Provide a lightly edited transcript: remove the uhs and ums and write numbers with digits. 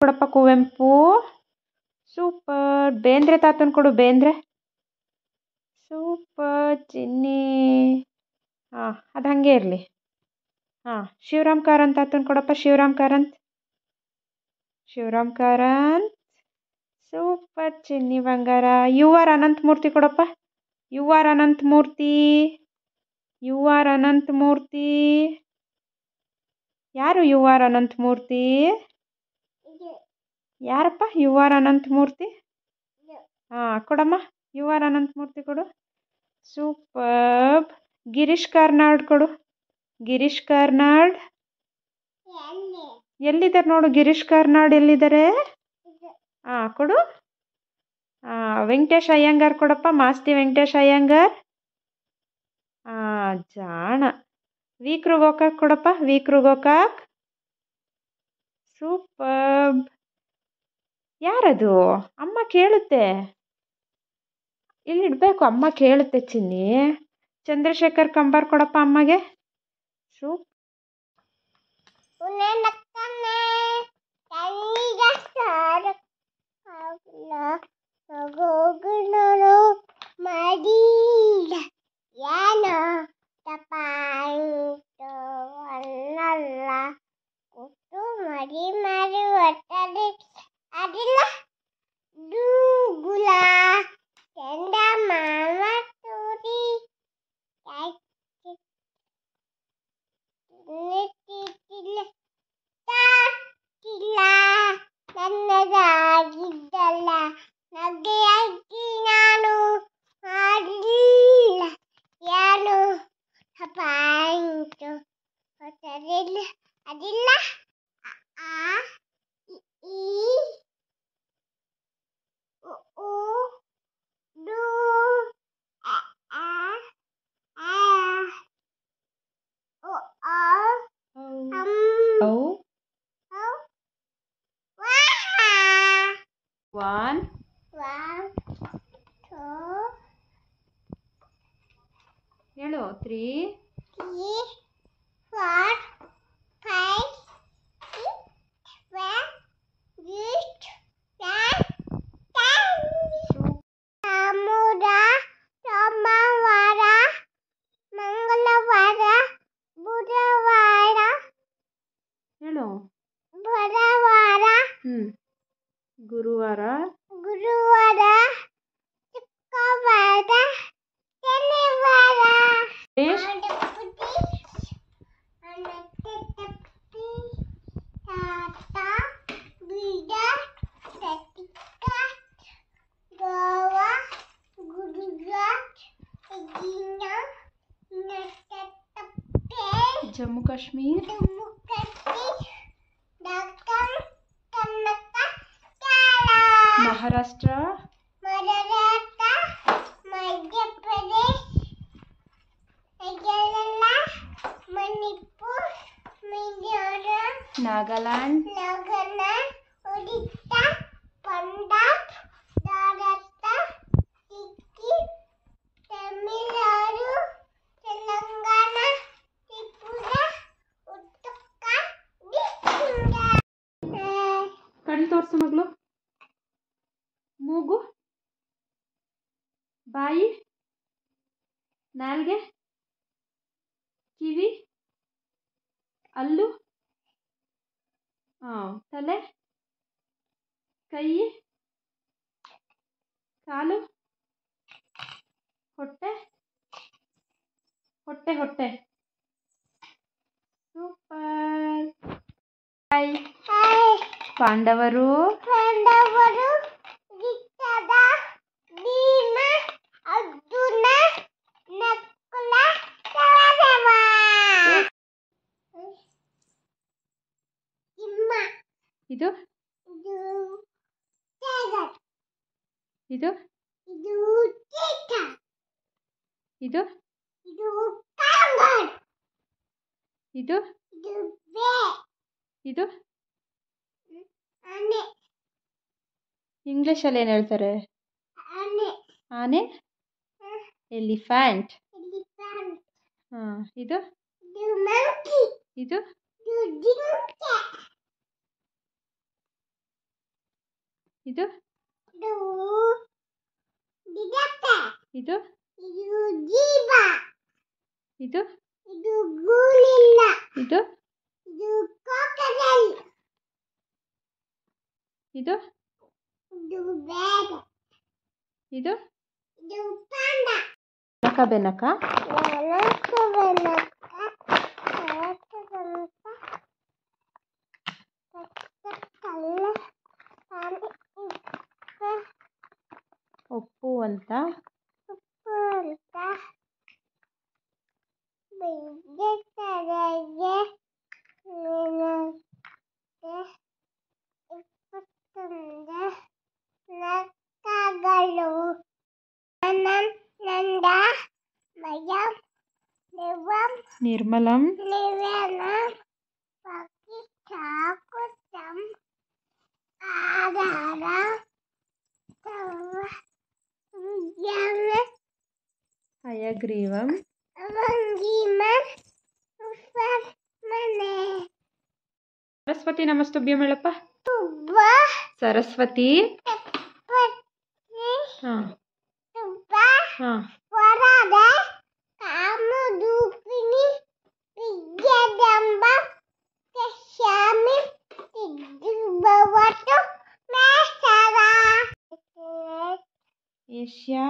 ಕೊಡಪ್ಪ ಕುವೆಂಪು. ಸೂಪರ್. ಬೇಂದ್ರೆ ತಾತನ್ ಕೊಡು, ಬೇಂದ್ರೆ. ಸೂಪರ್ ಚಿನ್ನಿ. ಹಾಂ, ಅದು ಹಾಗೆ ಇರಲಿ. ಹಾಂ, ಶಿವರಾಮ್ ಕಾರಂತ್ ತಾತನ್ ಕೊಡಪ್ಪ, ಶಿವರಾಮ್ ಕಾರಂತ್. ಶಿವರಾಮ್ ಕಾರಂತ್. ಸೂಪರ್ ಚಿನ್ನಿ ಬಂಗಾರ. ಯು ಆರ್ ಅನಂತಮೂರ್ತಿ ಕೊಡಪ್ಪ, U R Ananthamurthy. U R Ananthamurthy. ಯಾರು ಯು ಆರ್ ಅನಂತಮೂರ್ತಿ? ಯಾರಪ್ಪ ಯು ಆರ್ ಅನಂತಮೂರ್ತಿ? ಹಾಂ, ಕೊಡಮ್ಮ, ಯು ಆರ್ ಅನಂತಮೂರ್ತಿ ಕೊಡು. ಸೂಪರ್. ಗಿರೀಶ್ ಕಾರ್ನಾಡ್ ಕೊಡು, ಗಿರೀಶ್ ಕಾರ್ನಾಡ್. ಎಲ್ಲಿದ್ದಾರೆ ನೋಡು, ಗಿರೀಶ್ ಕಾರ್ನಾಡ್ ಎಲ್ಲಿದ್ದಾರೆ? ಹಾಂ, ಕೊಡು. ವೆಂಕಟೇಶ್ ಅಯ್ಯಂಗಾರ್ ಕೊಡಪ್ಪ, ಮಾಸ್ತಿ ವೆಂಕಟೇಶ್ ಅಯ್ಯಂಗಾರ್. ಜಾಣ. ವೀಕ್ರು ಗೋಕಾಕ್ ಕೊಡಪ್ಪ, ವೀಕ್ರು ಗೋಕಾಕ್. ಸೂಪರ್. ಯಾರದು? ಅಮ್ಮ ಕೇಳುತ್ತೆ. ಇಲ್ಲಿಡಬೇಕು, ಅಮ್ಮ ಕೇಳುತ್ತೆ ಚಿನ್ನಿ. ಚಂದ್ರಶೇಖರ್ ಕಂಬಾರ್ ಕೊಡಪ್ಪ ಅಮ್ಮಗೆ. ಸೂಪ್. One, ಹೇಳು. 3, 4, 5, 6, 7, 8, 9, 10. ಸೋಮವಾರ, ಮಂಗಳವಾರ, ಬುಧವಾರ. ಹೇಳು. ಬುಧವಾರ. ಗುರುವಾರ, ಶುಕ್ರವಾರ, ಶನಿವಾರ. ಗೋವಾ, ಗುಜರಾತ್, ಜಮ್ಮು ಕಾಶ್ಮೀರ್, ಮಹಾರಾಷ್ಟ್ರ, ಮಧ್ಯಪ್ರದೇಶ್, ಮಣಿಪುರ್, ಮಿಜೋರಾಂ, ನಾಗಾಲ್ಯಾಂಡ್, ಒಡಿಶಾ, ಪಂಜಾಬ್, ರಾಜಸ್ಥಾನ್, ಸಿಕ್ಕಿಂ, ತಮಿಳುನಾಡು, ತೆಲಂಗಾಣ, ತ್ರಿಪುರ, ಉತ್ತರಾಖಂಡ. ಕಣ್ಣು ತೋರಿಸು ಮಗಳು. ಮೂಗು, ಬಾಯಿ, ನಾಲ್ಗೆ, ಕಿವಿ, ಹಲ್ಲು, ತಲೆ, ಕೈ, ಕಾಲು, ಹೊಟ್ಟೆ, ಹೊಟ್ಟೆ ಹೊಟ್ಟೆ. ಸೂಪರ್. ಹಾಯ್. ಪಾಂಡವರು, ಗಿಚ್ಚದ, ಭೀಮ, ಅರ್ಜುನ, ನಕುಲ, ಸಹದೇವ. ಇದು ಇದು ಇದು ಇದು ಇದು ಇಂಗ್ಲಿಷಲ್ಲಿ ಏನು ಹೇಳ್ತಾರೆ? ಆನೆ, ಎಲಿಫ್ಯಾಂಟ್. ಇದು ಇದು ಇದು ಇದು ಇದು ಇದು ಇದು ಇದು ಬೆನಕ ಒಪ್ಪು ಅಂತ ನಿರ್ಮಲಂ ಹಯಗ್ರೀವಂ ಸರಸ್ವತಿ ನಮಸ್ತುಭ್ಯಂ ಹೇಳಪ್ಪ. ಸರಸ್ವತಿ ಹಾಂ ಹಾಂ ಏಷ್ಯಾ